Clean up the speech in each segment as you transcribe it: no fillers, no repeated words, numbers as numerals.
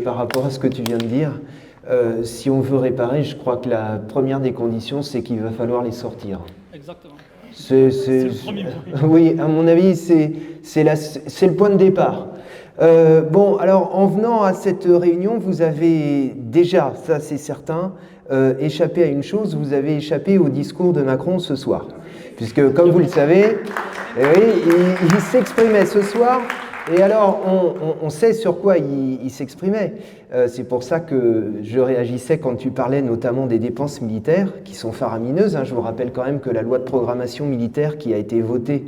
Par rapport à ce que tu viens de dire, si on veut réparer, je crois que la première des conditions, c'est qu'il va falloir les sortir. Exactement. C'est le premier point. Oui, à mon avis, c'est le point de départ. Bon, alors en venant à cette réunion, vous avez déjà, ça c'est certain, échappé à une chose, vous avez échappé au discours de Macron ce soir. Puisque, comme vous le savez, oui, il s'exprimait ce soir. Et alors, on sait sur quoi il s'exprimait. C'est pour ça que je réagissais quand tu parlais notamment des dépenses militaires, qui sont faramineuses. Je vous rappelle quand même que la loi de programmation militaire qui a été votée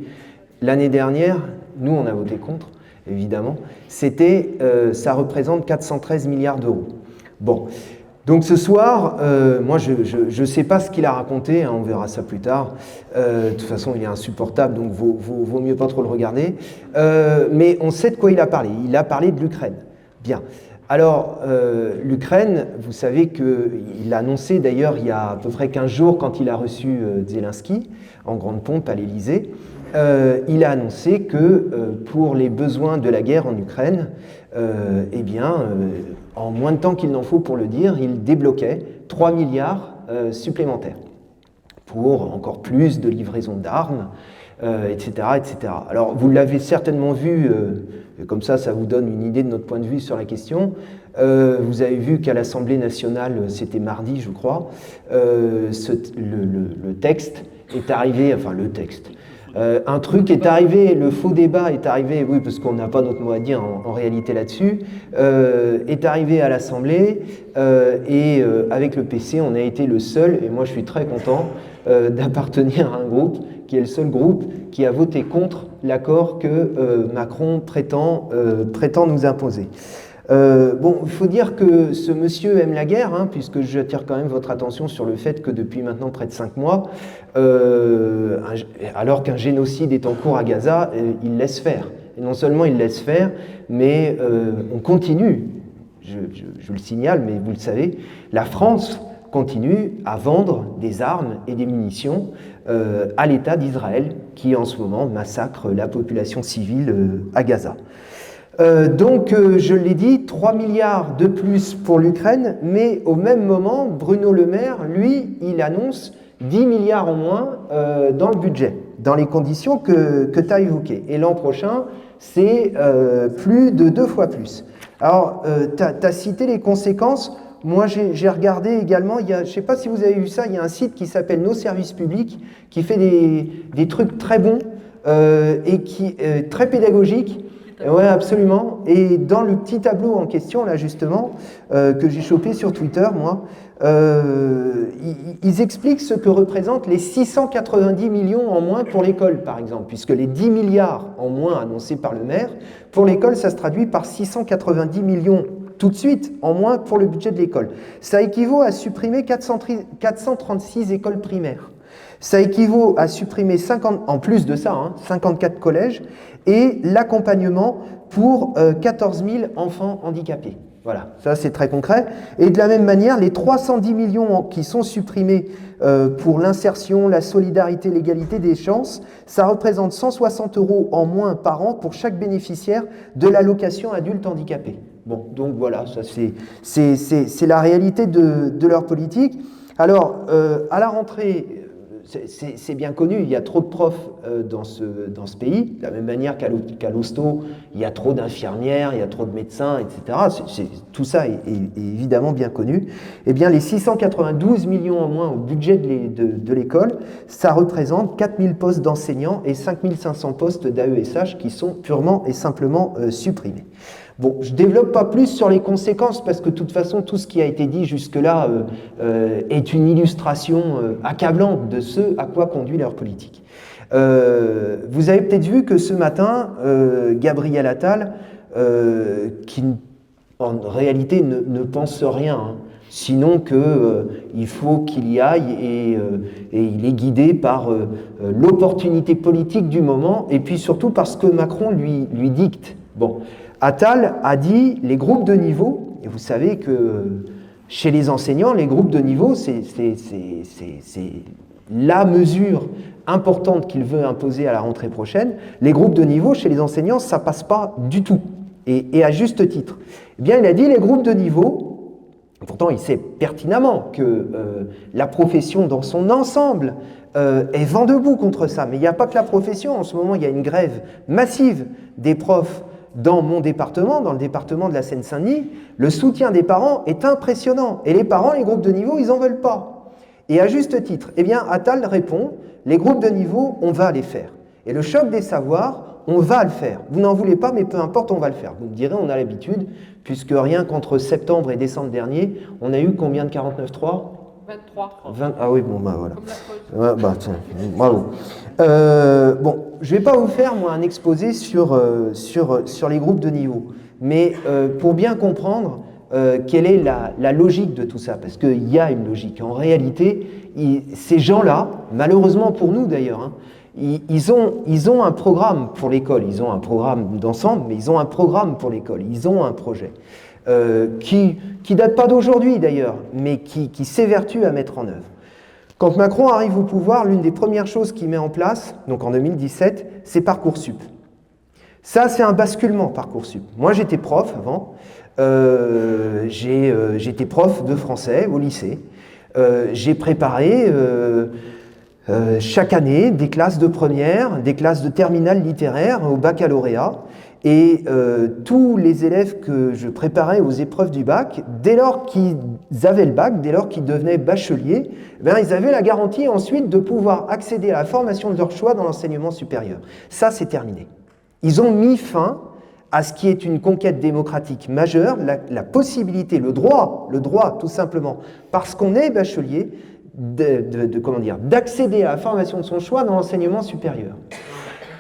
l'année dernière, nous on a voté contre, évidemment, ça représente 413 milliards d'euros. Bon. Donc ce soir, moi je ne sais pas ce qu'il a raconté, on verra ça plus tard. De toute façon, il est insupportable, donc vaut mieux pas trop le regarder. Mais on sait de quoi il a parlé. Il a parlé de l'Ukraine. Bien. Alors, l'Ukraine, vous savez qu'il a annoncé d'ailleurs il y a à peu près 15 jours quand il a reçu Zelensky en grande pompe à l'Élysée. Il a annoncé que pour les besoins de la guerre en Ukraine, en moins de temps qu'il n'en faut pour le dire, il débloquait 3 milliards supplémentaires pour encore plus de livraison d'armes, etc., etc. Alors, vous l'avez certainement vu, comme ça vous donne une idée de notre point de vue sur la question. Vous avez vu qu'à l'Assemblée nationale, c'était mardi, je crois, le texte est arrivé, enfin le texte. Un truc est arrivé, le faux débat est arrivé, oui, parce qu'on n'a pas notre mot à dire en réalité là-dessus, est arrivé à l'Assemblée et avec le PC, on a été le seul, et moi je suis très content d'appartenir à un groupe qui est le seul groupe qui a voté contre l'accord que Macron prétend nous imposer. Bon, il faut dire que ce monsieur aime la guerre, puisque j'attire quand même votre attention sur le fait que depuis maintenant près de 5 mois, alors qu'un génocide est en cours à Gaza, il laisse faire. Et non seulement il laisse faire, mais on continue, je le signale, mais vous le savez, la France continue à vendre des armes et des munitions à l'État d'Israël, qui en ce moment massacre la population civile à Gaza. Donc, je l'ai dit, 3 milliards de plus pour l'Ukraine, mais au même moment, Bruno Le Maire, lui, il annonce 10 milliards en moins dans le budget, dans les conditions que tu as évoquées. Et l'an prochain, c'est plus de 2 fois plus. Alors, tu as cité les conséquences. Moi, j'ai regardé également, je ne sais pas si vous avez vu ça, il y a un site qui s'appelle Nos Services Publics, qui fait des trucs très bons et qui est très pédagogique. Oui, absolument. Et dans le petit tableau en question, là, justement, que j'ai chopé sur Twitter, moi, ils expliquent ce que représentent les 690 millions en moins pour l'école, par exemple, puisque les 10 milliards en moins annoncés par le maire, pour l'école, ça se traduit par 690 millions tout de suite en moins pour le budget de l'école. Ça équivaut à supprimer 436 écoles primaires. Ça équivaut à supprimer, en plus de ça, 54 collèges, et l'accompagnement pour 14 000 enfants handicapés. Voilà, ça c'est très concret. Et de la même manière, les 310 millions qui sont supprimés pour l'insertion, la solidarité, l'égalité des chances, ça représente 160 € en moins par an pour chaque bénéficiaire de l'allocation adulte handicapé. Bon, donc voilà, ça c'est la réalité de leur politique. Alors, à la rentrée, c'est bien connu, il y a trop de profs dans ce pays, de la même manière qu'à l'hosto, il y a trop d'infirmières, il y a trop de médecins, etc. Tout ça est évidemment bien connu. Eh bien, les 692 millions en moins au budget de l'école, ça représente 4000 postes d'enseignants et 5500 postes d'AESH qui sont purement et simplement supprimés. Bon, je ne développe pas plus sur les conséquences parce que de toute façon, tout ce qui a été dit jusque-là est une illustration accablante de ce à quoi conduit leur politique. Vous avez peut-être vu que ce matin, Gabriel Attal, qui en réalité ne pense rien, sinon qu'il faut qu'il y aille et il est guidé par l'opportunité politique du moment et puis surtout parce que Macron lui dicte. Bon. Attal a dit les groupes de niveau, et vous savez que chez les enseignants, les groupes de niveau, c'est la mesure importante qu'il veut imposer à la rentrée prochaine. Les groupes de niveau, chez les enseignants, ça ne passe pas du tout. et à juste titre. Eh bien, il a dit les groupes de niveau, pourtant il sait pertinemment que la profession dans son ensemble est vent debout contre ça, mais il n'y a pas que la profession, en ce moment il y a une grève massive des profs dans mon département, dans le département de la Seine-Saint-Denis, le soutien des parents est impressionnant, et les parents, les groupes de niveau, ils n'en veulent pas. Et à juste titre, eh bien, Attal répond, les groupes de niveau, on va les faire. Et le choc des savoirs, on va le faire. Vous n'en voulez pas, mais peu importe, on va le faire. Vous me direz, on a l'habitude, puisque rien qu'entre septembre et décembre dernier, on a eu combien de 49.3 23. Ah oui, bon, bah voilà. Ouais, bah, tiens, bravo. Bon, je ne vais pas vous faire, moi, un exposé sur les groupes de niveau, mais pour bien comprendre quelle est la logique de tout ça, parce qu'il y a une logique. En réalité, ces gens-là, malheureusement pour nous d'ailleurs, hein, ils ont un programme pour l'école, ils ont un programme d'ensemble, mais ils ont un programme pour l'école, ils ont un projet qui date pas d'aujourd'hui d'ailleurs, mais qui s'évertue à mettre en œuvre. Quand Macron arrive au pouvoir, l'une des premières choses qu'il met en place, donc en 2017, c'est Parcoursup. Ça, c'est un basculement, Parcoursup. Moi, j'étais prof avant, j'étais prof de français au lycée, j'ai préparé chaque année des classes de première, des classes de terminale littéraire au baccalauréat, et tous les élèves que je préparais aux épreuves du bac, dès lors qu'ils avaient le bac, dès lors qu'ils devenaient bacheliers, ils avaient la garantie ensuite de pouvoir accéder à la formation de leur choix dans l'enseignement supérieur. Ça, c'est terminé. Ils ont mis fin à ce qui est une conquête démocratique majeure, la possibilité, le droit tout simplement, parce qu'on est bachelier, d'accéder à la formation de son choix dans l'enseignement supérieur.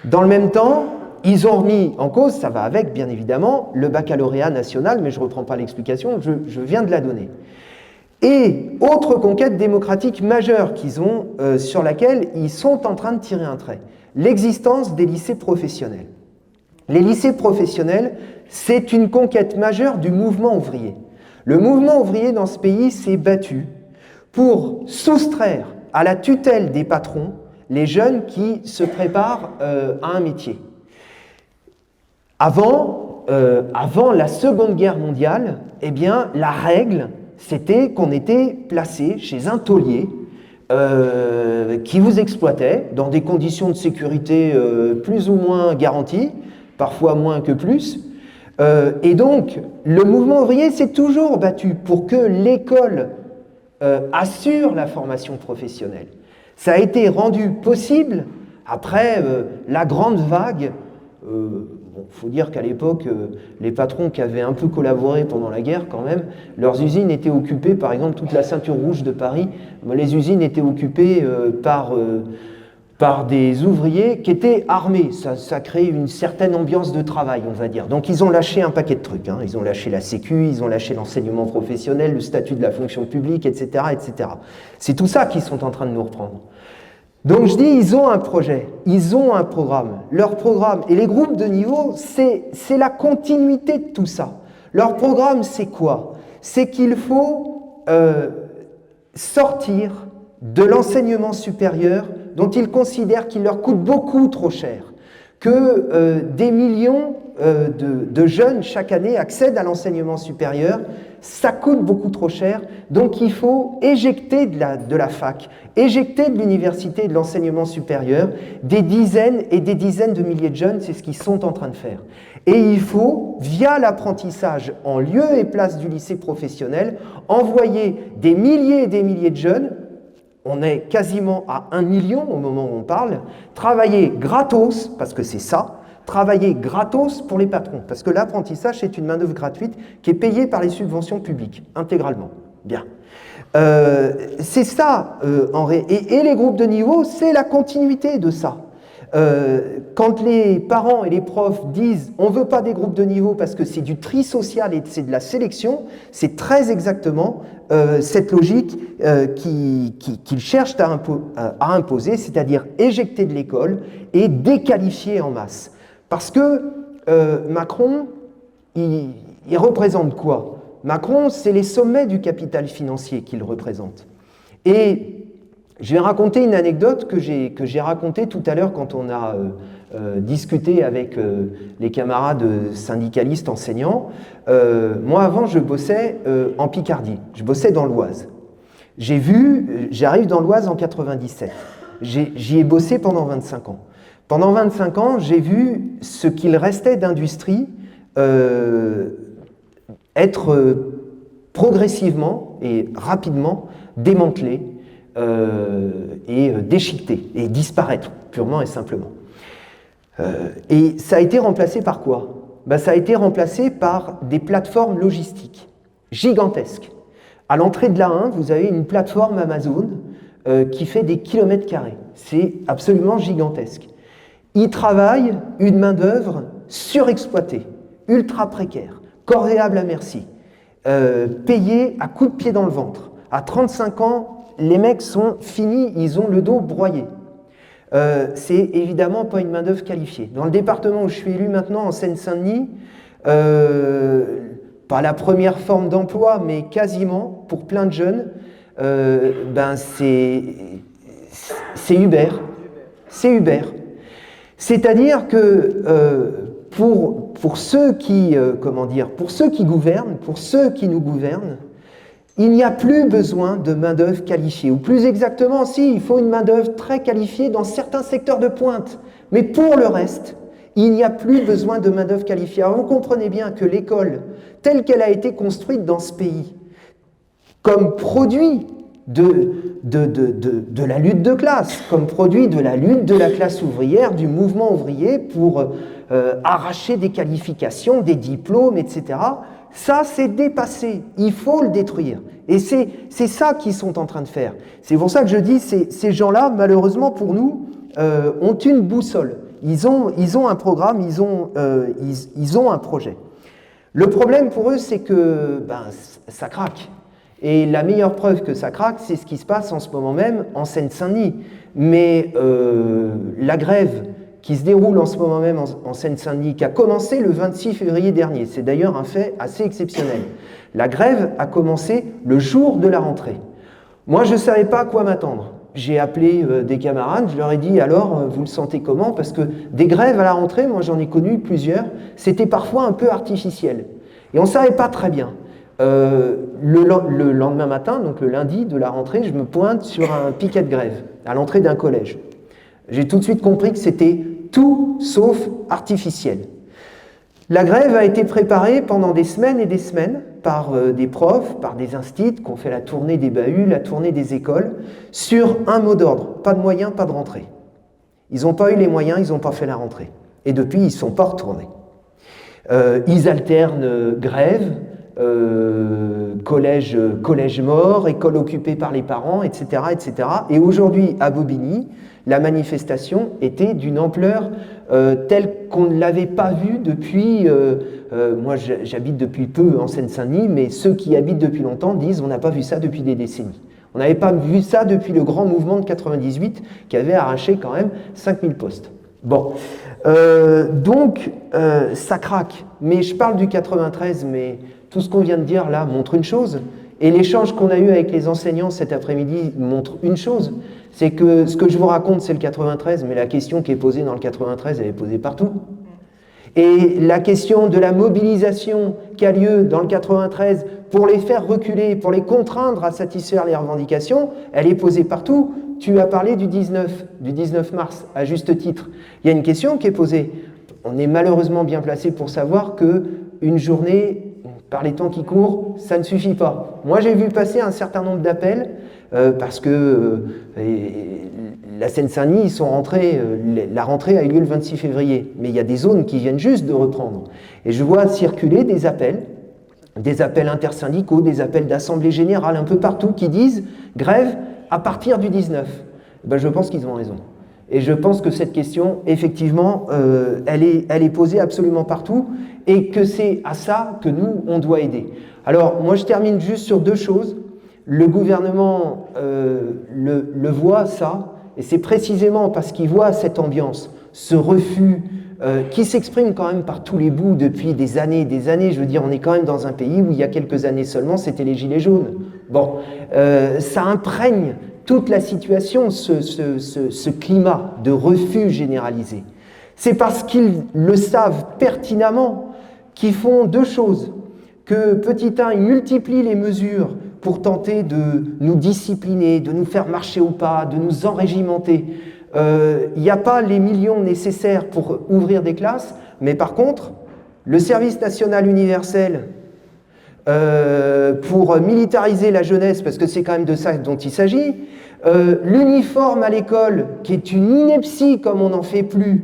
Dans le même temps, ils ont remis en cause, ça va avec bien évidemment, le baccalauréat national, mais je ne reprends pas l'explication, je viens de la donner. Et autre conquête démocratique majeure qu'ils ont, sur laquelle ils sont en train de tirer un trait, l'existence des lycées professionnels. Les lycées professionnels, c'est une conquête majeure du mouvement ouvrier. Le mouvement ouvrier dans ce pays s'est battu pour soustraire à la tutelle des patrons les jeunes qui se préparent à un métier. Avant la Seconde Guerre mondiale, eh bien, la règle, c'était qu'on était placé chez un taulier qui vous exploitait dans des conditions de sécurité plus ou moins garanties, parfois moins que plus. Et donc, le mouvement ouvrier s'est toujours battu pour que l'école assure la formation professionnelle. Ça a été rendu possible après la grande vague. Faut dire qu'à l'époque, les patrons qui avaient un peu collaboré pendant la guerre, quand même, leurs usines étaient occupées, par exemple, toute la ceinture rouge de Paris, les usines étaient occupées par des ouvriers qui étaient armés. Ça crée une certaine ambiance de travail, on va dire. Donc ils ont lâché un paquet de trucs. Hein. Ils ont lâché la Sécu, ils ont lâché l'enseignement professionnel, le statut de la fonction publique, etc., etc. C'est tout ça qu'ils sont en train de nous reprendre. Donc je dis, ils ont un projet, ils ont un programme. Leur programme, et les groupes de niveau, c'est la continuité de tout ça. Leur programme, c'est quoi? C'est qu'il faut sortir de l'enseignement supérieur dont ils considèrent qu'il leur coûte beaucoup trop cher, que des millions de jeunes chaque année accèdent à l'enseignement supérieur, ça coûte beaucoup trop cher, donc il faut éjecter de la fac, éjecter de l'université et de l'enseignement supérieur des dizaines et des dizaines de milliers de jeunes, c'est ce qu'ils sont en train de faire. Et il faut, via l'apprentissage en lieu et place du lycée professionnel, envoyer des milliers et des milliers de jeunes, on est quasiment à 1 million au moment où on parle, travailler gratos, parce que c'est ça, travailler gratos pour les patrons, parce que l'apprentissage, c'est une main-d'œuvre gratuite qui est payée par les subventions publiques, intégralement. Bien. C'est ça, et les groupes de niveau, c'est la continuité de ça. Quand les parents et les profs disent « on ne veut pas des groupes de niveau parce que c'est du tri social et c'est de la sélection », c'est très exactement cette logique qu'ils cherchent à imposer, c'est-à-dire éjecter de l'école et déqualifier en masse. Parce que Macron, il représente quoi? Macron, c'est les sommets du capital financier qu'il représente. Et Je vais raconter une anecdote que j'ai racontée tout à l'heure quand on a discuté avec les camarades syndicalistes enseignants. Moi, avant, je bossais en Picardie. Je bossais dans l'Oise. J'arrive dans l'Oise en 97. J'y ai bossé pendant 25 ans. Pendant 25 ans, j'ai vu ce qu'il restait d'industrie être progressivement et rapidement démantelé et déchiqueté et disparaître, purement et simplement. Et ça a été remplacé par quoi? Ça a été remplacé par des plateformes logistiques gigantesques. À l'entrée de l'A1, vous avez une plateforme Amazon qui fait des kilomètres carrés. C'est absolument gigantesque. Ils travaillent une main-d'œuvre surexploitée, ultra précaire, corvéable à merci, payée à coups de pied dans le ventre. À 35 ans, les mecs sont finis, ils ont le dos broyé. C'est évidemment pas une main-d'œuvre qualifiée. Dans le département où je suis élu maintenant, en Seine-Saint-Denis, pas la première forme d'emploi, mais quasiment, pour plein de jeunes, c'est Uber. C'est Uber. C'est-à-dire que pour ceux qui gouvernent, pour ceux qui nous gouvernent, il n'y a plus besoin de main-d'œuvre qualifiée. Ou plus exactement, si, il faut une main-d'œuvre très qualifiée dans certains secteurs de pointe. Mais pour le reste, il n'y a plus besoin de main-d'œuvre qualifiée. Alors vous comprenez bien que l'école, telle qu'elle a été construite dans ce pays, comme produit de la lutte de classe, comme produit de la lutte de la classe ouvrière, du mouvement ouvrier pour arracher des qualifications, des diplômes, etc., ça, c'est dépassé. Il faut le détruire. Et c'est ça qu'ils sont en train de faire. C'est pour ça que je dis, ces gens-là, malheureusement pour nous, ont une boussole. Ils ont un programme, ils ont un projet. Le problème pour eux, c'est que ça craque. Et la meilleure preuve que ça craque, c'est ce qui se passe en ce moment même en Seine-Saint-Denis. Mais la grève qui se déroule en ce moment même en Seine-Saint-Denis, qui a commencé le 26 février dernier, c'est d'ailleurs un fait assez exceptionnel. La grève a commencé le jour de la rentrée. Moi, je ne savais pas à quoi m'attendre. J'ai appelé des camarades, je leur ai dit « alors, vous le sentez comment ?» Parce que des grèves à la rentrée, moi j'en ai connu plusieurs, c'était parfois un peu artificiel. Et on ne savait pas très bien. Le lendemain matin, donc le lundi de la rentrée, je me pointe sur un piquet de grève à l'entrée d'un collège. J'ai tout de suite compris que c'était tout sauf artificiel. La grève a été préparée pendant des semaines et des semaines par des profs, par des instits qui ont fait la tournée des bahuts, la tournée des écoles, sur un mot d'ordre, pas de moyens, pas de rentrée. Ils n'ont pas eu les moyens, ils n'ont pas fait la rentrée. Et depuis, ils ne sont pas retournés. Ils alternent grève, collège mort, école occupée par les parents, etc., etc. Et aujourd'hui, à Bobigny, la manifestation était d'une ampleur telle qu'on ne l'avait pas vue depuis... moi, j'habite depuis peu en Seine-Saint-Denis, mais ceux qui habitent depuis longtemps disent on n'a pas vu ça depuis des décennies. On n'avait pas vu ça depuis le grand mouvement de 98 qui avait arraché quand même 5000 postes. Bon, donc ça craque. Mais je parle du 93, mais tout ce qu'on vient de dire là montre une chose. Et l'échange qu'on a eu avec les enseignants cet après-midi montre une chose. C'est que ce que je vous raconte, c'est le 93, mais la question qui est posée dans le 93, elle est posée partout. Et la question de la mobilisation qui a lieu dans le 93 pour les faire reculer, pour les contraindre à satisfaire les revendications, elle est posée partout. Tu as parlé du 19 mars, à juste titre. Il y a une question qui est posée. On est malheureusement bien placé pour savoir qu'une journée, par les temps qui courent, ça ne suffit pas. Moi, j'ai vu passer un certain nombre d'appels parce que la Seine-Saint-Denis, ils sont rentrés, la rentrée a eu lieu le 26 février, mais il y a des zones qui viennent juste de reprendre. Et je vois circuler des appels intersyndicaux, des appels d'assemblée générale un peu partout qui disent grève à partir du 19. Je pense qu'ils ont raison. Et je pense que cette question, effectivement, elle est posée absolument partout et que c'est à ça que nous, on doit aider. Alors, moi, je termine juste sur deux choses. Le gouvernement le voit, ça, et c'est précisément parce qu'il voit cette ambiance, ce refus qui s'exprime quand même par tous les bouts depuis des années. Je veux dire, on est quand même dans un pays où il y a quelques années seulement, c'était les Gilets jaunes. Bon, ça imprègne toute la situation, ce climat de refus généralisé? C'est parce qu'ils le savent pertinemment qu'ils font deux choses. Que petit 1, ils multiplient les mesures pour tenter de nous discipliner, de nous faire marcher au pas, de nous enrégimenter. Il n'y a pas les millions nécessaires pour ouvrir des classes, mais par contre, le service national universel, pour militariser la jeunesse, parce que c'est quand même de ça dont il s'agit, l'uniforme à l'école, qui est une ineptie comme on n'en fait plus,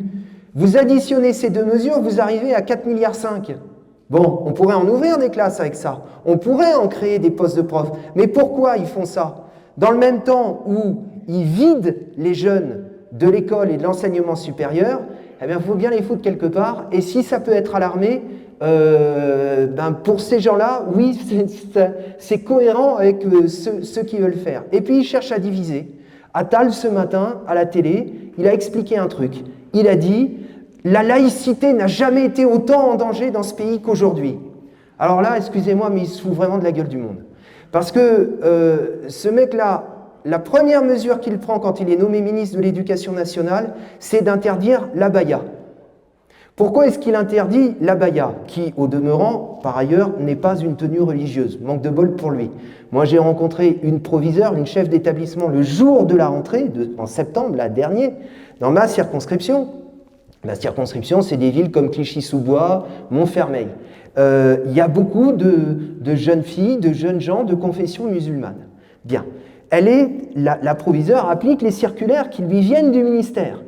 vous additionnez ces deux mesures, vous arrivez à 4,5 milliards. Bon, on pourrait en ouvrir des classes avec ça, on pourrait en créer des postes de profs, mais pourquoi ils font ça? Dans le même temps où ils vident les jeunes de l'école et de l'enseignement supérieur, eh bien, il faut bien les foutre quelque part, et si ça peut être à l'armée, pour ces gens-là, oui, c'est cohérent avec ceux qui veulent faire. Et puis, ils cherchent à diviser. Attal, ce matin, à la télé, il a expliqué un truc. Il a dit « La laïcité n'a jamais été autant en danger dans ce pays qu'aujourd'hui. » Alors là, excusez-moi, mais il se fout vraiment de la gueule du monde. Parce que ce mec-là, la première mesure qu'il prend quand il est nommé ministre de l'Éducation nationale, c'est d'interdire l'abaya. Pourquoi est-ce qu'il interdit l'abaya, qui, au demeurant, par ailleurs, n'est pas une tenue religieuse? Manque de bol pour lui. Moi, j'ai rencontré une proviseure, une chef d'établissement, le jour de la rentrée, en septembre, là, dernier, dans ma circonscription. Ma circonscription, c'est des villes comme Clichy-sous-Bois, Montfermeil. Il y a beaucoup de jeunes filles, de jeunes gens de confession musulmane. Bien. La proviseure applique les circulaires qui lui viennent du ministère,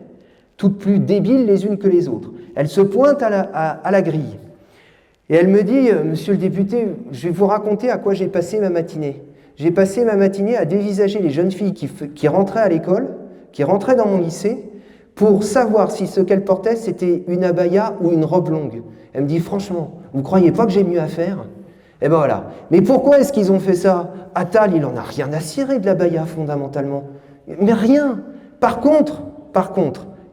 toutes plus débiles les unes que les autres. Elle se pointe à la grille et elle me dit « Monsieur le député, je vais vous raconter à quoi j'ai passé ma matinée. J'ai passé ma matinée à dévisager les jeunes filles qui rentraient à l'école, qui rentraient dans mon lycée, pour savoir si ce qu'elles portaient, c'était une abaya ou une robe longue. » Elle me dit « Franchement, vous ne croyez pas que j'ai mieux à faire ?» Eh ben voilà. Mais pourquoi est-ce qu'ils ont fait ça? Attal, il en a rien à cirer de l'abaya, fondamentalement. Mais rien. Par contre,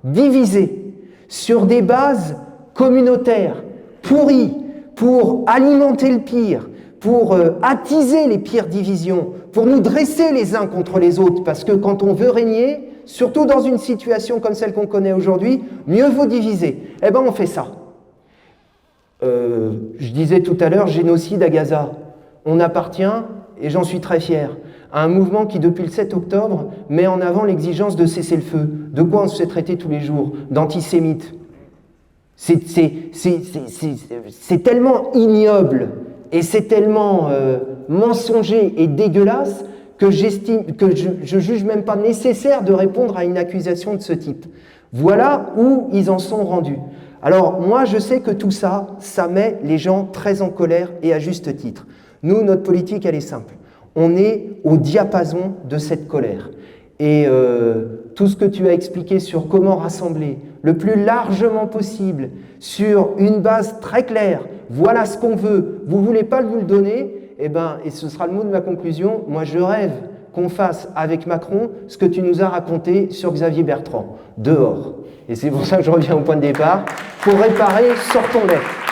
diviser sur des bases communautaires, pourries, pour alimenter le pire, pour attiser les pires divisions, pour nous dresser les uns contre les autres, parce que quand on veut régner, surtout dans une situation comme celle qu'on connaît aujourd'hui, mieux vaut diviser. Eh bien, on fait ça. Je disais tout à l'heure, génocide à Gaza. On appartient, et j'en suis très fier, à un mouvement qui, depuis le 7 octobre, met en avant l'exigence de cesser le feu. De quoi on se fait traiter tous les jours? D'antisémites. C'est tellement ignoble et c'est tellement mensonger et dégueulasse que je juge même pas nécessaire de répondre à une accusation de ce type. Voilà où ils en sont rendus. Alors moi je sais que tout ça, ça met les gens très en colère et à juste titre. Nous, notre politique, elle est simple. On est au diapason de cette colère. Et tout ce que tu as expliqué sur comment rassembler le plus largement possible, sur une base très claire, voilà ce qu'on veut, vous ne voulez pas nous le donner, et ce sera le mot de ma conclusion, moi je rêve qu'on fasse avec Macron ce que tu nous as raconté sur Xavier Bertrand, dehors. Et c'est pour ça que je reviens au point de départ, pour réparer, sortons-les.